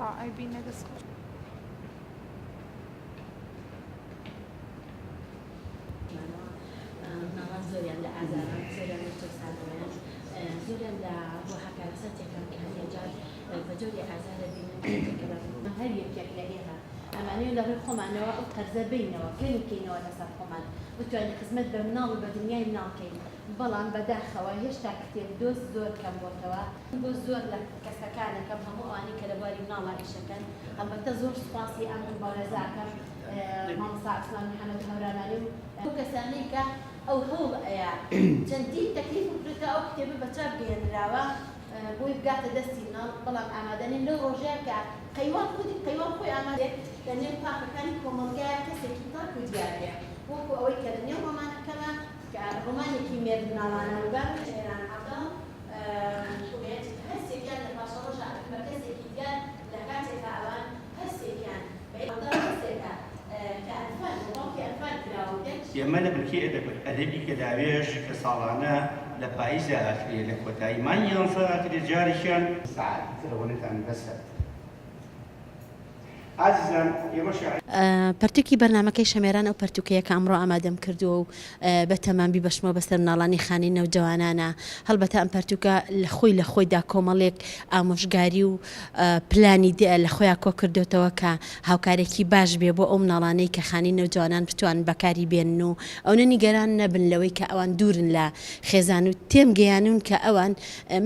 تا ئەبینە دەستخۆش. ناڵان زۆریان لە ئازاران زۆریان لە تۆسانەوەیان زۆریان لە بۆ هەکارەسەرێکان کە هەندێک جار بە جۆری ئازارە بینن هەر یەکێک لە ئێمە ئەمانەیە لە ڕێی خۆمانەوە ئەو قەرزە بینەوە کەمی بکەینەوە لەسەر خۆمان بتوانین خزمەت بە مناڵ و بە دنیای مناڵکەین بەڵام بەداخەوە هێشتا کتێب دۆست زۆر کەم بۆتەوە بۆ زۆر لە کەسەکانەکەم هەموو ئەوانەی کە لەباری مناڵە ئیشەکەن ئەلبەتە زۆر سوپاسی ئەم مبارەزاکەم مامۆستا عوسمان محەممەد هەورانانی و ئەو کەسانەی کە ئەو هەوڵ ئەیە چەندین تەکلیف بکرێتە ئەو کتێبە بەچاپ گەێنراوە بۆی بگاتە دەستی مناڵ بەڵام ئامادەنین لەو ڕۆژەیە کە قەیوان خۆی ئامادەیە لە نێو پاکەکانی کۆمەڵگایە کەسێکی پاک و دیارەیە وەکو ئەوەی کە لە نێو ڕۆمانەکەمە کە ڕۆمانێکی مێرد مناڵانە و بەر ئێران عەبدەڵ هەستێکیان لە پاشە ڕۆژە بە کەسێکی دیار لە کاتێکە ئەوان هەستێکیان ئێمە لە بنکەی ئەدەبی گەداوێژ کە ساڵانە لە پاییزە ئاکرێ لە کۆتایی مانگی یانزە ئاکرێ جارێکیان سەعاتەوەنتان بەسەر. عزیزان ئێمە پەرتووکی بەرنامەکەی شەمێران ئەو پەرتووکەیە کە ئەمڕۆ ئامادەم کردووە و بە تەمامی بەشمەوە بەسەر مناڵانی خانی نەوجەوانانە هەڵبەتە ئەم پەرتووکە لە خۆیدا کۆمەڵێک ئامۆژگاری و پلانی لە خۆیان کۆ کردوێتەوە کە هاوکارێکی باش بێ بۆ ئەو مناڵانەی کە خانی نەوجوانان بتوانن بەکاری بێنن و ئەو نەنیگەران نەبن لەوەی کە ئەوان دوورن لە خێزان و تێم گەیانون کە ئەوان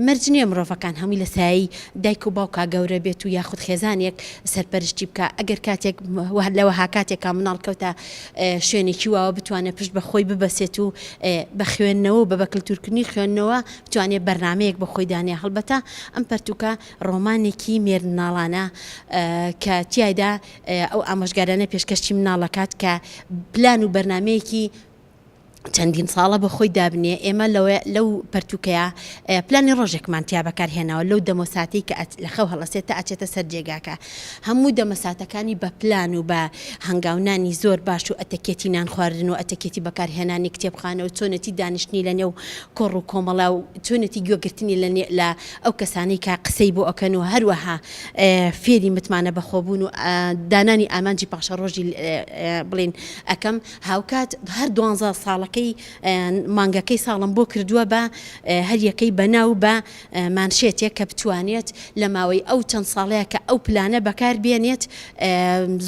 مەرج نییە مرۆڤەکان هەمووی لە سایی دایک و باوکا گەورە بێت و یاخود خێزانێک سەرپەرشتی بکە ئەگەر کاتێک لەوە هاکاتێکا مناڵ کەوتە شوێنێکی واوە بتوانێت پشت بە خۆی ببەسێت و بە خوێندنەوە بە کللتورکردنی خوێندنەوە بتوانێت بەرنمەیەک بە خۆی دانێ هەڵبەتە ئەم پەرتووکە ڕۆمانێکی مێرد مناڵانە کە تیایدا ئەو ئامۆژگارانە پێشکەشی مناڵەکات کە پلان و بەرنمەیەکی چەندین ساڵە بە خۆی دابنێ ئێمە لەو پەرتووکەیە پلانی ڕۆژێکمان تیا بەکارهێناوە لەو دەمۆساتی کە لە خەو هەڵەسێتە ئاچێتە سەر جێگاکە هەموو دەمەساتەکانی بە پلان و بە هەنگاونانی زۆر باش و ئەتەکێتی نان خواردن و ئەتەکێتی بەکارهێنانی کتێبخانە و چۆنەتی دانیشتنی لە نێو کۆڕ و کۆمەڵا و چۆنەتی گوێگرتنی لە ئەو کەسانی کە قسەی بۆ ئەکەن و هەروەها فێری متمانە بەخۆبوون و دانانی ئامانجی پاشە ڕۆژی بڵین ئەەکەم هاوکات هەر 12 ساڵەکەی مانگەکەی ساڵم بۆ کردووە بە هەریەکەی بەناو بە مانشێتێک کە بتوانێت لە ماوەی ئەو چەند ساڵەیە کە ئەو پلانە بەکار بێنێت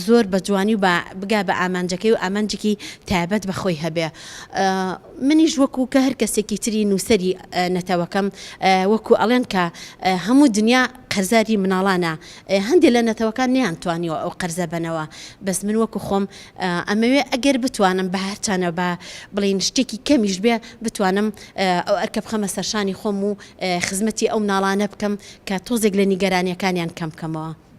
زۆر بە جوانی و بگا بە ئامانجەکەی و ئامانجێکی تایبەت بەخۆی هەبێ. منیش وەکو کە هەر کەسێکی تری نووسەری نەتەوەکەم وەکو ئەڵێن کە هەموو دنیا قەرزاری مناڵانە هەندێک لە نەتەوەکان نەیانتوانیەوە ئەو قەرزە بنەوە بەس من وەکو خۆم ئەمەوێ ئەگەر بتوانم بە هەرچانە بە بڵین شتێکی کەمیش بێ بتوانم ئەو ئەرکە بخەمە سەرشانی خۆم و خزمەتی ئەو مناڵانە بکەم کە تۆزێک لە نیگەرانیەکانیان کەم بکەمەوە.